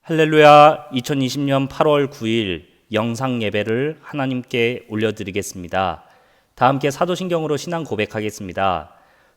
할렐루야. 2020년 8월 9일 영상 예배를 하나님께 올려드리겠습니다. 다 함께 사도신경으로 신앙 고백하겠습니다.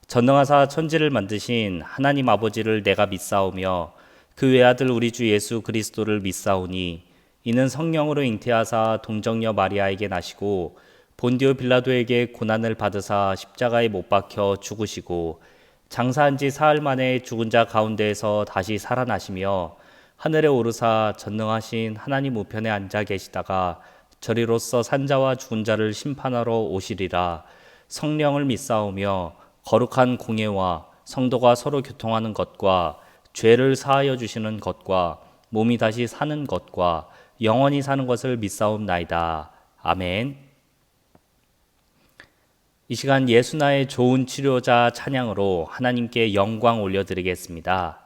전능하사 천지를 만드신 하나님 아버지를 내가 믿사오며 그 외아들 우리 주 예수 그리스도를 믿사오니 이는 성령으로 잉태하사 동정녀 마리아에게 나시고 본디오 빌라도에게 고난을 받으사 십자가에 못 박혀 죽으시고 장사한 지 사흘 만에 죽은 자 가운데에서 다시 살아나시며 하늘에 오르사 전능하신 하나님 우편에 앉아 계시다가 저리로서 산자와 죽은 자를 심판하러 오시리라. 성령을 믿사오며 거룩한 공예와 성도가 서로 교통하는 것과 죄를 사하여 주시는 것과 몸이 다시 사는 것과 영원히 사는 것을 믿사옵나이다. 아멘. 이 시간 예수나의 좋은 치료자 찬양으로 하나님께 영광 올려드리겠습니다.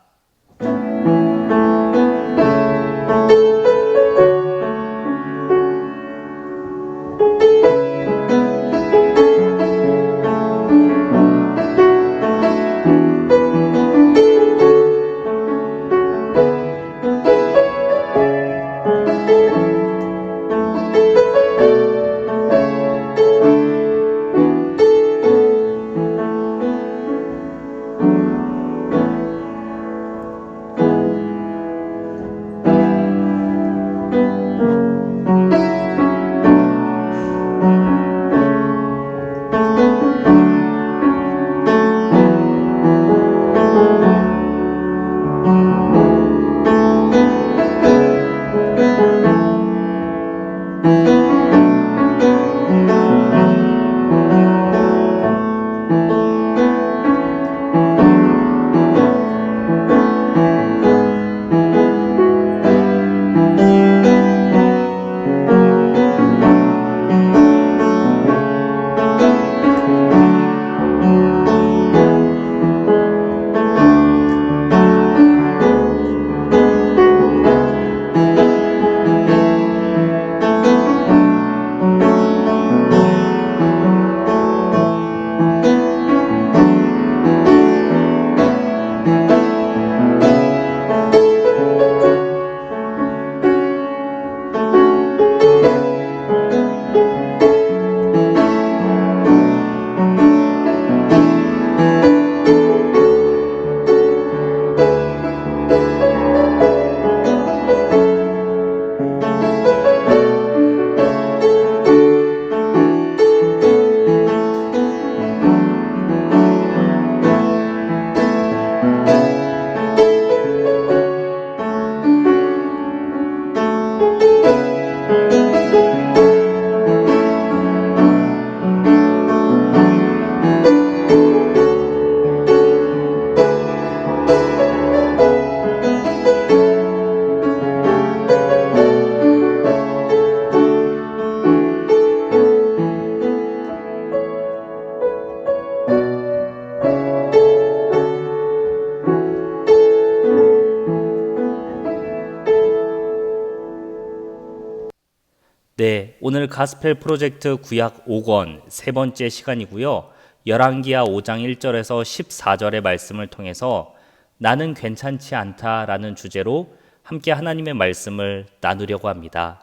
네, 오늘 가스펠 프로젝트 구약 5권 세 번째 시간이고요. 열왕기하 5장 1절에서 14절의 말씀을 통해서 나는 괜찮지 않다라는 주제로 함께 하나님의 말씀을 나누려고 합니다.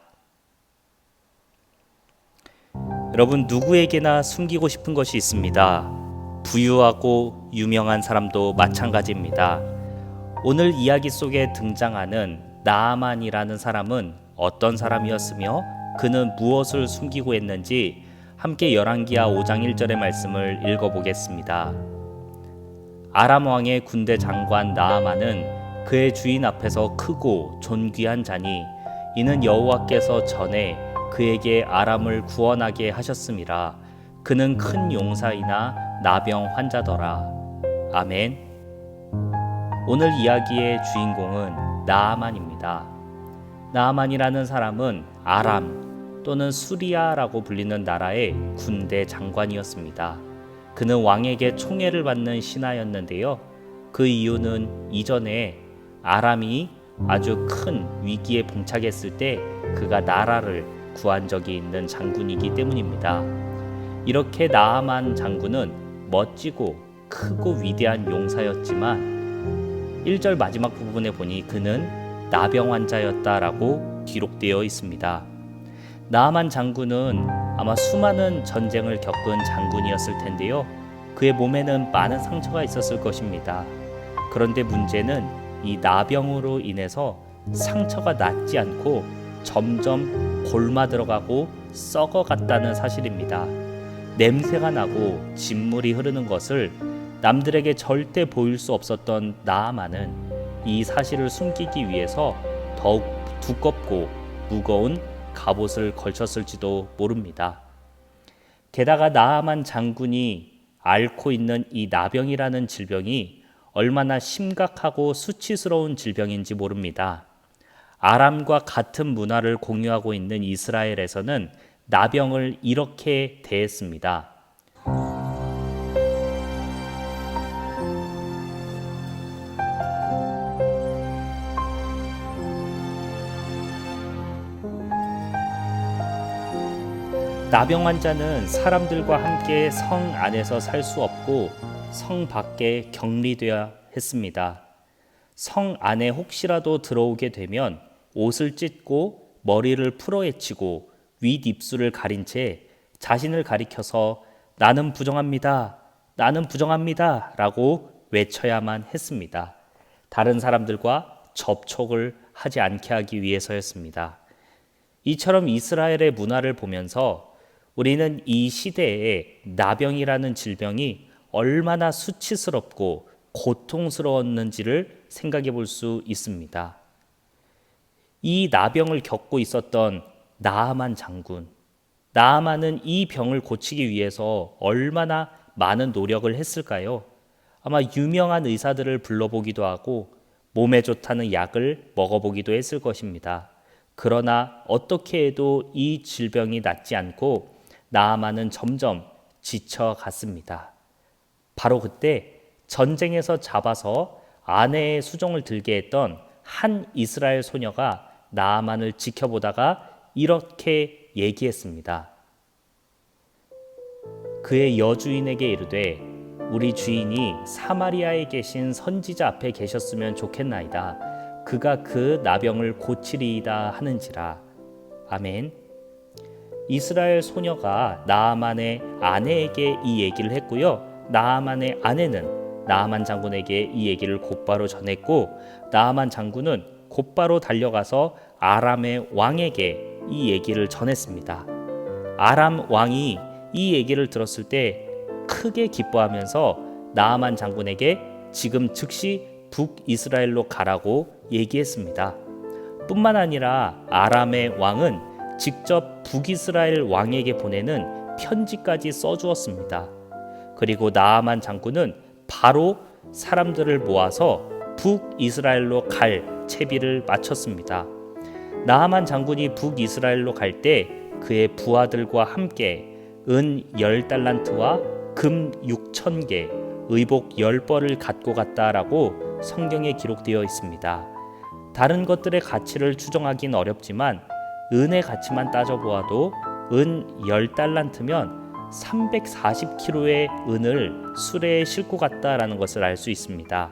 여러분, 누구에게나 숨기고 싶은 것이 있습니다. 부유하고 유명한 사람도 마찬가지입니다. 오늘 이야기 속에 등장하는 나아만이라는 사람은 어떤 사람이었으며 그는 무엇을 숨기고 했는지 함께 열왕기하 5장 1절의 말씀을 읽어보겠습니다. 아람 왕의 군대 장관 나아만은 그의 주인 앞에서 크고 존귀한 자니 이는 여호와께서 전에 그에게 아람을 구원하게 하셨음이라. 그는 큰 용사이나 나병 환자더라. 아멘. 오늘 이야기의 주인공은 나아만입니다. 나아만이라는 사람은 아람 또는 수리아라고 불리는 나라의 군대 장관이었습니다. 그는 왕에게 총애를 받는 신하였는데요. 그 이유는 이전에 아람이 아주 큰 위기에 봉착했을 때 그가 나라를 구한 적이 있는 장군이기 때문입니다. 이렇게 나아만 장군은 멋지고 크고 위대한 용사였지만 1절 마지막 부분에 보니 그는 나병 환자였다라고 기록되어 있습니다. 나아만 장군은 아마 수많은 전쟁을 겪은 장군이었을 텐데요. 그의 몸에는 많은 상처가 있었을 것입니다. 그런데 문제는 이 나병으로 인해서 상처가 낫지 않고 점점 골마 들어가고 썩어갔다는 사실입니다. 냄새가 나고 진물이 흐르는 것을 남들에게 절대 보일 수 없었던 나아만은 이 사실을 숨기기 위해서 더욱 두껍고 무거운 갑옷을 걸쳤을지도 모릅니다. 게다가 나아만 장군이 앓고 있는 이 나병이라는 질병이 얼마나 심각하고 수치스러운 질병인지 모릅니다. 아람과 같은 문화를 공유하고 있는 이스라엘에서는 나병을 이렇게 대했습니다. 나병 환자는 사람들과 함께 성 안에서 살 수 없고 성 밖에 격리되어야 했습니다. 성 안에 혹시라도 들어오게 되면 옷을 찢고 머리를 풀어헤치고 윗입술을 가린 채 자신을 가리켜서 나는 부정합니다. 나는 부정합니다. 라고 외쳐야만 했습니다. 다른 사람들과 접촉을 하지 않게 하기 위해서였습니다. 이처럼 이스라엘의 문화를 보면서 우리는 이 시대에 나병이라는 질병이 얼마나 수치스럽고 고통스러웠는지를 생각해 볼 수 있습니다. 이 나병을 겪고 있었던 나아만 장군, 나아만은 이 병을 고치기 위해서 얼마나 많은 노력을 했을까요? 아마 유명한 의사들을 불러보기도 하고 몸에 좋다는 약을 먹어보기도 했을 것입니다. 그러나 어떻게 해도 이 질병이 낫지 않고 나아만은 점점 지쳐갔습니다. 바로 그때 전쟁에서 잡아서 아내의 수종을 들게 했던 한 이스라엘 소녀가 나아만을 지켜보다가 이렇게 얘기했습니다. 그의 여주인에게 이르되 우리 주인이 사마리아에 계신 선지자 앞에 계셨으면 좋겠나이다. 그가 그 나병을 고치리이다 하는지라. 아멘. 이스라엘 소녀가 나아만의 아내에게 이 얘기를 했고요. 나아만의 아내는 나아만 장군에게 이 얘기를 곧바로 전했고 나아만 장군은 곧바로 달려가서 아람의 왕에게 이 얘기를 전했습니다. 아람 왕이 이 얘기를 들었을 때 크게 기뻐하면서 나아만 장군에게 지금 즉시 북이스라엘로 가라고 얘기했습니다. 뿐만 아니라 아람의 왕은 직접 북이스라엘 왕에게 보내는 편지까지 써주었습니다. 그리고 나아만 장군은 바로 사람들을 모아서 북이스라엘로 갈 채비를 마쳤습니다. 나아만 장군이 북이스라엘로 갈 때 그의 부하들과 함께 은 10달란트와 금 6,000개, 의복 10벌을 갖고 갔다라고 성경에 기록되어 있습니다. 다른 것들의 가치를 추정하긴 어렵지만 은의 가치만 따져보아도 은 10달란트면 340kg의 은을 수레에 싣고 갔다라는 것을 알 수 있습니다.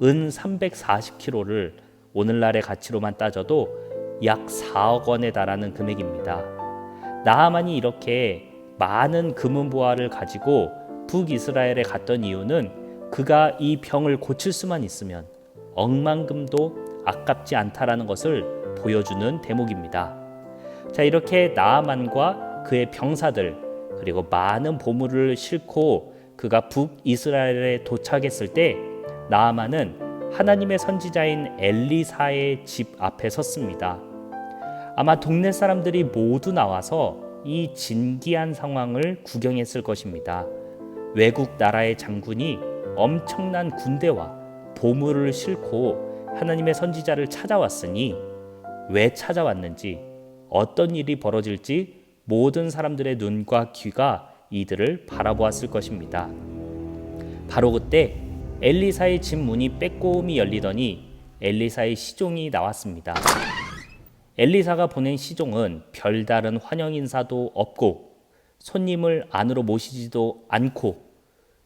은 340kg를 오늘날의 가치로만 따져도 약 4억 원에 달하는 금액입니다. 나아만이 이렇게 많은 금은보화를 가지고 북이스라엘에 갔던 이유는 그가 이 병을 고칠 수만 있으면 억만금도 아깝지 않다라는 것을 보여주는 대목입니다. 자, 이렇게 나아만과 그의 병사들 그리고 많은 보물을 싣고 그가 북이스라엘에 도착했을 때 나아만은 하나님의 선지자인 엘리사의 집 앞에 섰습니다. 아마 동네 사람들이 모두 나와서 이 진기한 상황을 구경했을 것입니다. 외국 나라의 장군이 엄청난 군대와 보물을 싣고 하나님의 선지자를 찾아왔으니 왜 찾아왔는지 어떤 일이 벌어질지 모든 사람들의 눈과 귀가 이들을 바라보았을 것입니다. 바로 그때 엘리사의 집 문이 빼꼼히 열리더니 엘리사의 시종이 나왔습니다. 엘리사가 보낸 시종은 별다른 환영 인사도 없고 손님을 안으로 모시지도 않고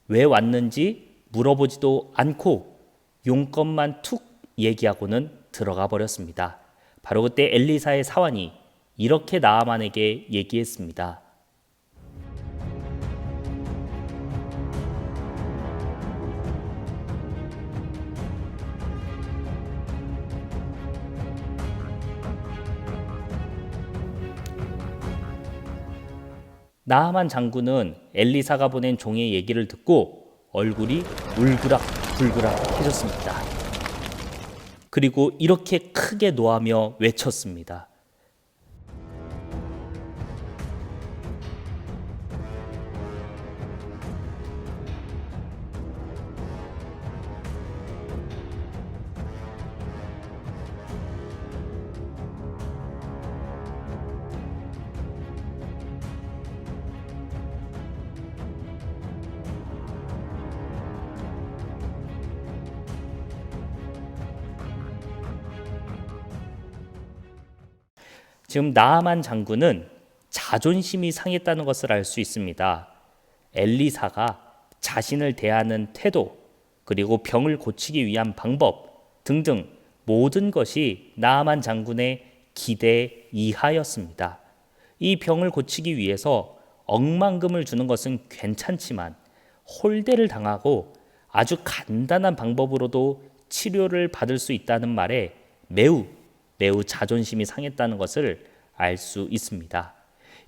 왜 왔는지 물어보지도 않고 용건만 툭 얘기하고는 들어가 버렸습니다. 바로 그때 엘리사의 사환이 이렇게 나아만에게 얘기했습니다. 나아만 장군은 엘리사가 보낸 종의 얘기를 듣고 얼굴이 울그락불그락해졌습니다. 그리고 이렇게 크게 노하며 외쳤습니다. 지금 나아만 장군은 자존심이 상했다는 것을 알 수 있습니다. 엘리사가 자신을 대하는 태도, 그리고 병을 고치기 위한 방법 등등 모든 것이 나아만 장군의 기대 이하였습니다. 이 병을 고치기 위해서 억만금을 주는 것은 괜찮지만 홀대를 당하고 아주 간단한 방법으로도 치료를 받을 수 있다는 말에 매우 자존심이 상했다는 것을 알 수 있습니다.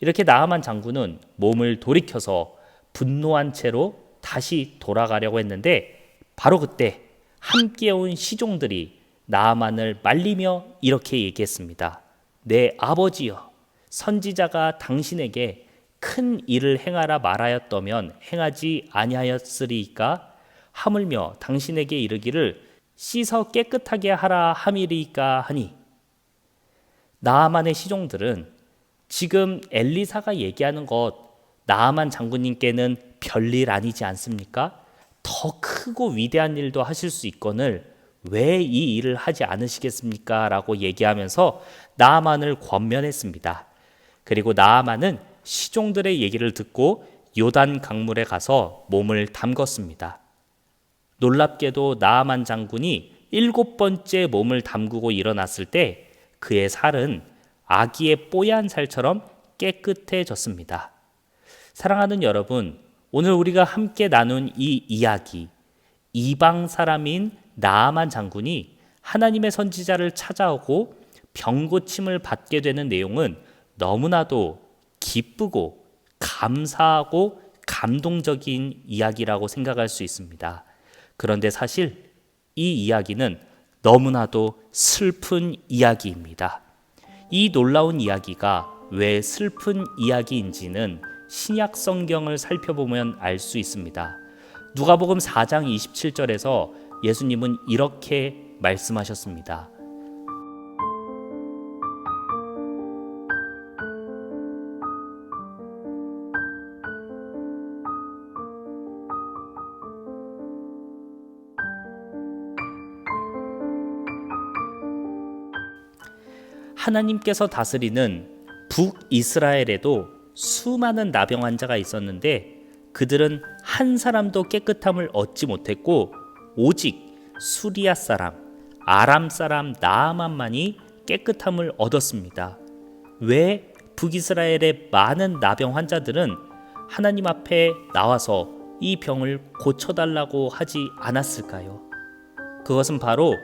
이렇게 나아만 장군은 몸을 돌이켜서 분노한 채로 다시 돌아가려고 했는데 바로 그때 함께 온 시종들이 나아만을 말리며 이렇게 얘기했습니다. 내 아버지여, 선지자가 당신에게 큰 일을 행하라 말하였다면 행하지 아니하였으리이까? 하물며 당신에게 이르기를 씻어 깨끗하게 하라 함이리이까 하니. 나아만의 시종들은 지금 엘리사가 얘기하는 것 나아만 장군님께는 별일 아니지 않습니까? 더 크고 위대한 일도 하실 수 있거늘 왜 이 일을 하지 않으시겠습니까? 라고 얘기하면서 나아만을 권면했습니다. 그리고 나아만은 시종들의 얘기를 듣고 요단 강물에 가서 몸을 담궜습니다. 놀랍게도 나아만 장군이 7번째 몸을 담그고 일어났을 때 그의 살은 아기의 뽀얀 살처럼 깨끗해졌습니다. 사랑하는 여러분, 오늘 우리가 함께 나눈 이 이야기, 이방 사람인 나아만 장군이 하나님의 선지자를 찾아오고 병고침을 받게 되는 내용은 너무나도 기쁘고 감사하고 감동적인 이야기라고 생각할 수 있습니다. 그런데 사실 이 이야기는 너무나도 슬픈 이야기입니다. 이 놀라운 이야기가 왜 슬픈 이야기인지는 신약 성경을 살펴보면 알 수 있습니다. 누가복음 4장 27절에서 예수님은 이렇게 말씀하셨습니다. 하나님께서 다스리는 북이스라엘에도 수많은 나병 환자가 있었는데 그들은 한 사람도 깨끗함을 얻지 못했고 오직 수리아 사람, 아람 사람 나아만만이 깨끗함을 얻었습니다. 왜 북이스라엘의 많은 나병 환자들은 하나님 앞에 나와서 이 병을 고쳐달라고 하지 않았을까요? 그것은 바로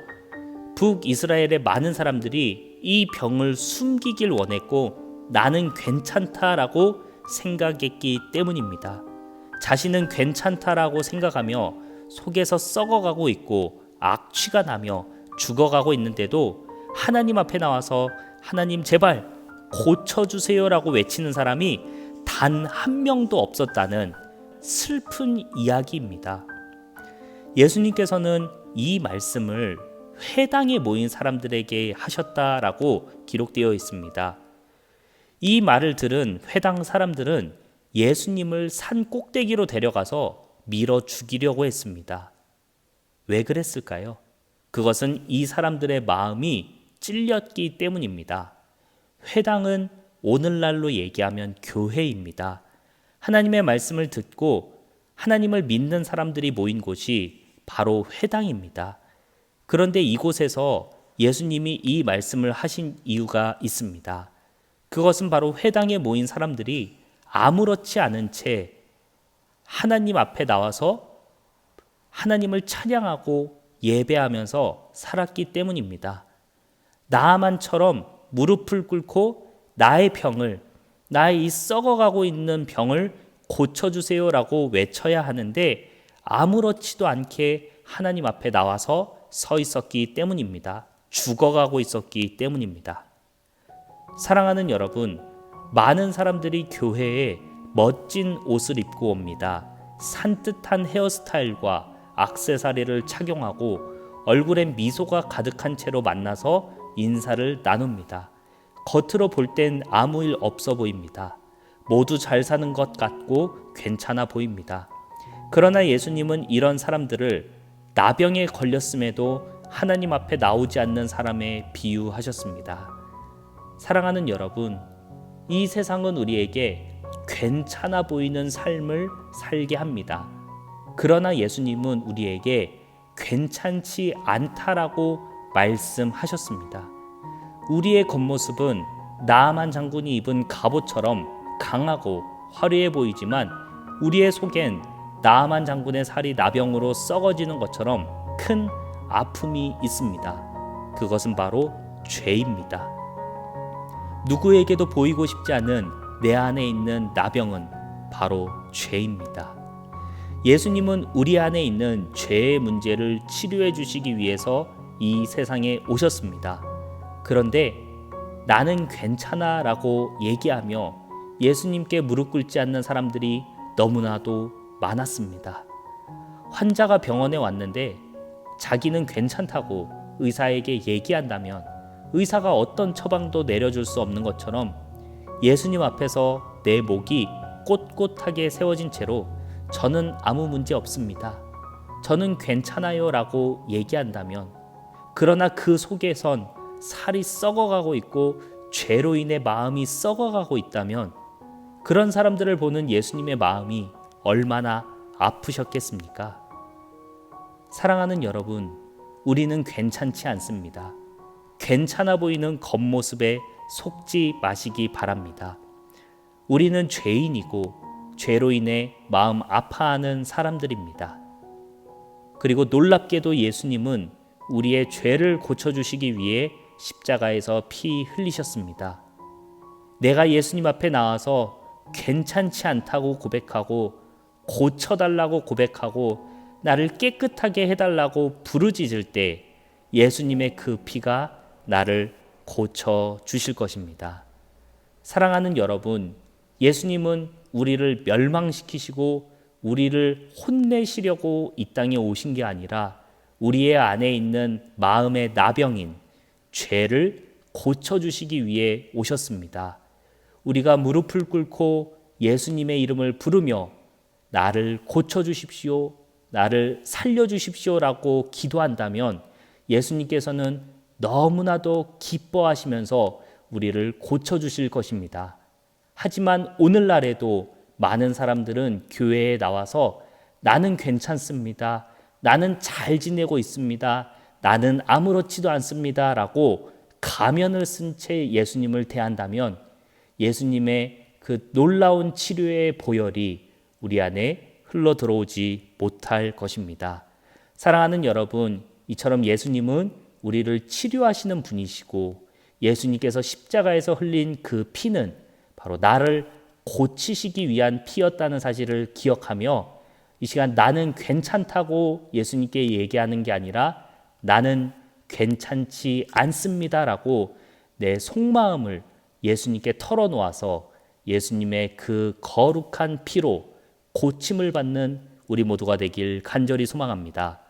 북이스라엘의 많은 사람들이 이 병을 숨기길 원했고 나는 괜찮다라고 생각했기 때문입니다. 자신은 괜찮다라고 생각하며 속에서 썩어가고 있고 악취가 나며 죽어가고 있는데도 하나님 앞에 나와서 하나님 제발 고쳐주세요라고 외치는 사람이 단 한 명도 없었다는 슬픈 이야기입니다. 예수님께서는 이 말씀을 회당에 모인 사람들에게 하셨다라고 기록되어 있습니다. 이 말을 들은 회당 사람들은 예수님을 산 꼭대기로 데려가서 밀어 죽이려고 했습니다. 왜 그랬을까요? 그것은 이 사람들의 마음이 찔렸기 때문입니다. 회당은 오늘날로 얘기하면 교회입니다. 하나님의 말씀을 듣고 하나님을 믿는 사람들이 모인 곳이 바로 회당입니다. 그런데 이곳에서 예수님이 이 말씀을 하신 이유가 있습니다. 그것은 바로 회당에 모인 사람들이 아무렇지 않은 채 하나님 앞에 나와서 하나님을 찬양하고 예배하면서 살았기 때문입니다. 나아만처럼 무릎을 꿇고 나의 병을, 나의 이 썩어가고 있는 병을 고쳐주세요라고 외쳐야 하는데 아무렇지도 않게 하나님 앞에 나와서 서 있었기 때문입니다. 죽어가고 있었기 때문입니다. 사랑하는 여러분, 많은 사람들이 교회에 멋진 옷을 입고 옵니다. 산뜻한 헤어스타일과 액세서리를 착용하고 얼굴에 미소가 가득한 채로 만나서 인사를 나눕니다. 겉으로 볼 땐 아무 일 없어 보입니다. 모두 잘 사는 것 같고 괜찮아 보입니다. 그러나 예수님은 이런 사람들을 나병에 걸렸음에도 하나님 앞에 나오지 않는 사람에 비유하셨습니다. 사랑하는 여러분, 이 세상은 우리에게 괜찮아 보이는 삶을 살게 합니다. 그러나 예수님은 우리에게 괜찮지 않다라고 말씀하셨습니다. 우리의 겉모습은 나아만 장군이 입은 갑옷처럼 강하고 화려해 보이지만 우리의 속엔 나아만 장군의 살이 나병으로 썩어지는 것처럼 큰 아픔이 있습니다. 그것은 바로 죄입니다. 누구에게도 보이고 싶지 않은 내 안에 있는 나병은 바로 죄입니다. 예수님은 우리 안에 있는 죄의 문제를 치료해 주시기 위해서 이 세상에 오셨습니다. 그런데 나는 괜찮아 라고 얘기하며 예수님께 무릎 꿇지 않는 사람들이 너무나도 많았습니다. 환자가 병원에 왔는데 자기는 괜찮다고 의사에게 얘기한다면 의사가 어떤 처방도 내려줄 수 없는 것처럼 예수님 앞에서 내 목이 꼿꼿하게 세워진 채로 저는 아무 문제 없습니다. 저는 괜찮아요 라고 얘기한다면, 그러나 그 속에선 살이 썩어가고 있고 죄로 인해 마음이 썩어가고 있다면 그런 사람들을 보는 예수님의 마음이 얼마나 아프셨겠습니까? 사랑하는 여러분, 우리는 괜찮지 않습니다. 괜찮아 보이는 겉모습에 속지 마시기 바랍니다. 우리는 죄인이고 죄로 인해 마음 아파하는 사람들입니다. 그리고 놀랍게도 예수님은 우리의 죄를 고쳐주시기 위해 십자가에서 피 흘리셨습니다. 내가 예수님 앞에 나와서 괜찮지 않다고 고백하고 고쳐달라고 고백하고 나를 깨끗하게 해달라고 부르짖을 때 예수님의 그 피가 나를 고쳐주실 것입니다. 사랑하는 여러분, 예수님은 우리를 멸망시키시고 우리를 혼내시려고 이 땅에 오신 게 아니라 우리의 안에 있는 마음의 나병인 죄를 고쳐주시기 위해 오셨습니다. 우리가 무릎을 꿇고 예수님의 이름을 부르며 나를 고쳐주십시오, 나를 살려주십시오라고 기도한다면 예수님께서는 너무나도 기뻐하시면서 우리를 고쳐주실 것입니다. 하지만 오늘날에도 많은 사람들은 교회에 나와서 나는 괜찮습니다, 나는 잘 지내고 있습니다, 나는 아무렇지도 않습니다 라고 가면을 쓴 채 예수님을 대한다면 예수님의 그 놀라운 치료의 보혈이 우리 안에 흘러 들어오지 못할 것입니다. 사랑하는 여러분, 이처럼 예수님은 우리를 치료하시는 분이시고 예수님께서 십자가에서 흘린 그 피는 바로 나를 고치시기 위한 피였다는 사실을 기억하며 이 시간 나는 괜찮다고 예수님께 얘기하는 게 아니라 나는 괜찮지 않습니다라고 내 속마음을 예수님께 털어놓아서 예수님의 그 거룩한 피로 고침을 받는 우리 모두가 되길 간절히 소망합니다.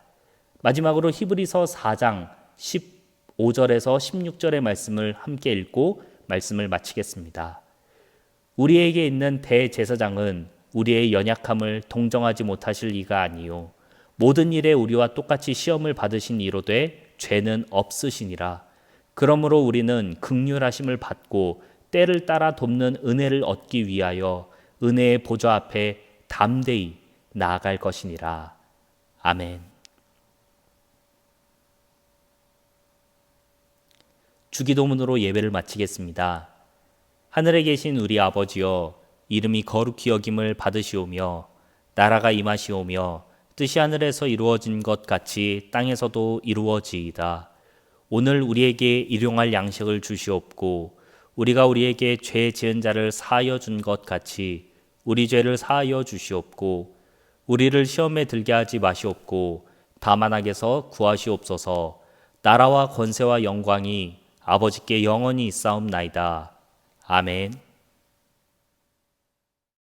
마지막으로 히브리서 4장 15절에서 16절의 말씀을 함께 읽고 말씀을 마치겠습니다. 우리에게 있는 대제사장은 우리의 연약함을 동정하지 못하실 이가 아니요 모든 일에 우리와 똑같이 시험을 받으신 이로되 죄는 없으시니라. 그러므로 우리는 긍휼하심을 받고 때를 따라 돕는 은혜를 얻기 위하여 은혜의 보좌 앞에 담대히 나아갈 것이니라. 아멘. 주기도문으로 예배를 마치겠습니다. 하늘에 계신 우리 아버지여, 이름이 거룩히 여김을 받으시오며 나라가 임하시오며 뜻이 하늘에서 이루어진 것 같이 땅에서도 이루어지이다. 오늘 우리에게 일용할 양식을 주시옵고 우리가 우리에게 죄 지은 자를 사하여 준 것 같이 우리 죄를 사하여 주시옵고 우리를 시험에 들게 하지 마시옵고 다만 악에서 구하시옵소서. 나라와 권세와 영광이 아버지께 영원히 있사옵나이다. 아멘.